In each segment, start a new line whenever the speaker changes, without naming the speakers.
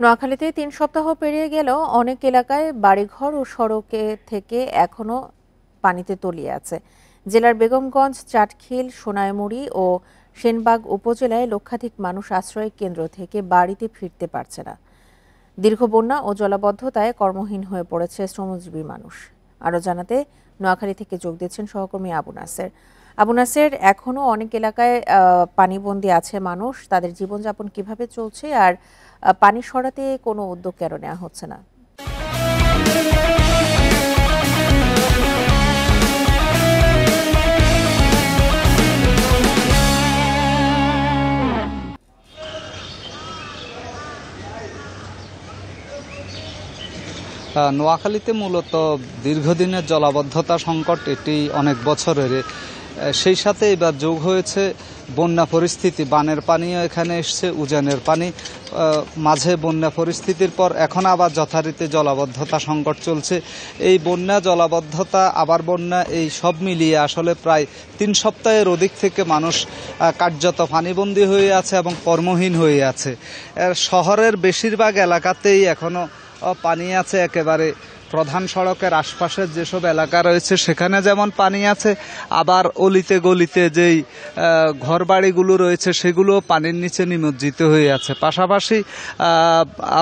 নোয়াখালীতে ৩ সপ্তাহ পেরিয়ে গেলেও অনেক এলাকায় বাড়িঘর ও সড়কে থেকে এখনো পানিতে তলিয়ে আছে। জেলার বেগমগঞ্জ, চাটখিল, সোনাইমুড়ি ও সেনবাগ উপজেলায় লক্ষাধিক মানুষ আশ্রয় কেন্দ্র থেকে বাড়িতে ফিরতে পারছে না। দীর্ঘ বন্যা ও জলাবদ্ধতায় কর্মহীন হয়ে পড়েছে শ্রমজীবী মানুষ। আরও জানাতে নোয়াখালী থেকে যোগ দিচ্ছেন সহকর্মী আবু নাসের। আবু নাসের, এখনো অনেক এলাকায় পানিবন্দী আছে মানুষ, তাদের জীবনযাপন কিভাবে চলছে আর পানি সরাতে কোনো উদ্যোগ কেন নেওয়া হচ্ছে না?
নোয়াখালীতে মূলত দীর্ঘদিনের জলাবদ্ধতা সংকট, এটি অনেক বছরের। সেই সাথে এবার যোগ হয়েছে বন্যা পরিস্থিতি। বানের পানিও এখানে এসছে, উজানের পানি। মাঝে বন্যা পরিস্থিতির পর এখন আবার যথারীতি জলাবদ্ধতা সংকট চলছে। এই বন্যা, জলাবদ্ধতা, আবার বন্যা, এই সব মিলিয়ে আসলে প্রায় ৩ সপ্তাহের অধিক থেকে মানুষ কার্যত পানিবন্দী হয়ে আছে এবং কর্মহীন হয়ে আছে। শহরের বেশিরভাগ এলাকাতেই এখনো পানি আছে। একেবারে প্রধান সড়কের আশপাশের যেসব এলাকা রয়েছে সেখানে যেমন পানি আছে, আবার অলিতে গলিতে যেই ঘরবাড়িগুলো রয়েছে সেগুলো পানির নিচে নিমজ্জিত হয়ে আছে। পাশাপাশি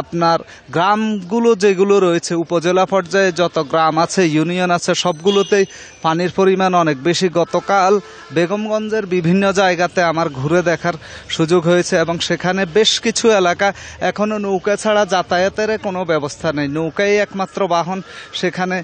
আপনার গ্রামগুলো যেগুলো রয়েছে, উপজেলা পর্যায়ে যত গ্রাম আছে, ইউনিয়ন আছে, সবগুলোতেই পানির পরিমাণ অনেক বেশি। গতকাল বেগমগঞ্জের বিভিন্ন জায়গাতে আমার ঘুরে দেখার সুযোগ হয়েছে এবং সেখানে বেশ কিছু এলাকা এখনো নৌকা ছাড়া যাতায়াতের কোনো ব্যবস্থা নেই। নৌকাই একমাত্র বাহন সেখানে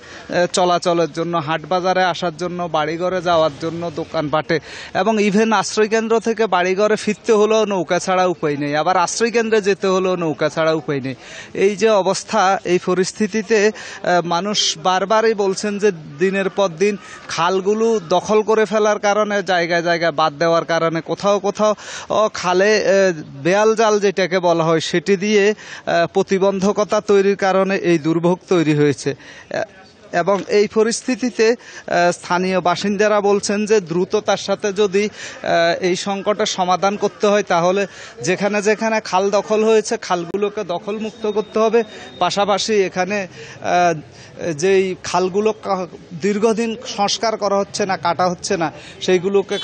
চলাচলের জন্য, হাট বাজারে আসার জন্য, বাড়িঘরে যাওয়ার জন্য, দোকানপাটে, এবং ইভেন আশ্রয়কেন্দ্র থেকে বাড়িঘরে ফিরতে হলেও নৌকা ছাড়া উপায় নেই, আবার আশ্রয়কেন্দ্রে যেতে হলেও নৌকা ছাড়া উপায় নেই। এই যে অবস্থা, এই পরিস্থিতিতে মানুষ বারবারই বলছেন যে দিনের পর দিন খালগুলো দখল করে ফেলার কারণে, জায়গায় জায়গায় বাদ দেওয়ার কারণে, কোথাও কোথাও খালে বেয়াল জাল যেটাকে বলা হয় সেটি দিয়ে প্রতিবন্ধকতা তৈরির কারণে এই দুর্ভোগ তৈরি হয়েছে। এবং এই পরিস্থিতিতে স্থানীয় বাসিন্দারা বলছেন যে দ্রুততার সাথে যদি এই সংকটের সমাধান করতে হয় তাহলে যেখানে যেখানে খাল দখল হয়েছে খালগুলোকে দখলমুক্ত করতে হবে। পাশাপাশি এখানে যেই খালগুলো দীর্ঘদিন সংস্কার করা হচ্ছে না, কাটা হচ্ছে না,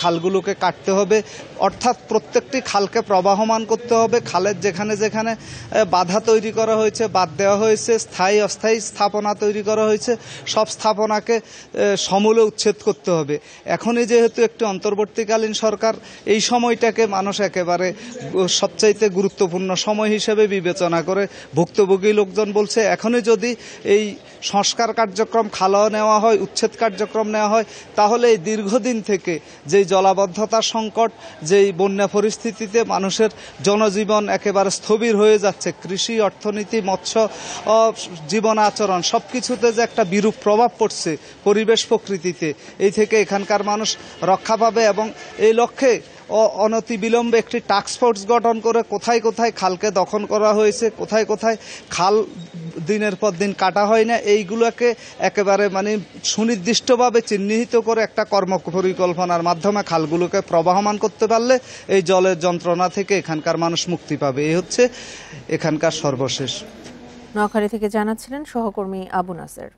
খালগুলোকে কাটতে হবে। অর্থাৎ প্রত্যেকটি খালকে প্রবাহমান করতে হবে। খালের যেখানে যেখানে বাধা তৈরি করা হয়েছে, বাদ দেওয়া হয়েছে, স্থায়ী অস্থায়ী স্থাপনা তৈরি করা হয়েছে, সব স্থাপনাকে সমূলে উচ্ছেদ করতে হবে। এখনই যেহেতু একটি অন্তর্বর্তীকালীন সরকার, এই সময়টাকে মানুষ একেবারে সবচাইতে গুরুত্বপূর্ণ সময় হিসেবে বিবেচনা করে ভুক্তভোগী লোকজন বলছে এখনই যদি এই সংস্কার কার্যক্রম, খালাও নেওয়া হয়, উচ্ছেদ কার্যক্রম নেওয়া হয়, তাহলে এই দীর্ঘদিন থেকে যেই জলাবদ্ধতার সংকট, যেই বন্যা পরিস্থিতিতে মানুষের জনজীবন একেবারে স্থবির হয়ে যাচ্ছে, কৃষি, অর্থনীতি, মৎস্য, জীবন আচরণ সবকিছুতে যে একটা বিরূপ প্রভাব পড়ছে পরিবেশ প্রকৃতিতে, এই থেকে এখানকার মানুষ রক্ষা পাবে। এবং এই লক্ষ্যে অনতিবিলম্বে একটি টাস্ক ফোর্স গঠন করে কোথায় কোথায় খালকে দখল করা হয়েছে, কোথায় কোথায় খাল দিনের পর দিন কাটা হয় না, এইগুলোকে একেবারে সুনির্দিষ্টভাবে চিহ্নিত করে একটা কর্মপরিকল্পনার মাধ্যমে খালগুলোকে প্রবাহমান করতে পারলে এই জলের যন্ত্রণা থেকে এখানকার মানুষ মুক্তি পাবে। এই হচ্ছে এখানকার সর্বশেষ।
নোয়াখালী থেকে জানাচ্ছিলেন সহকর্মী আবু নাসের।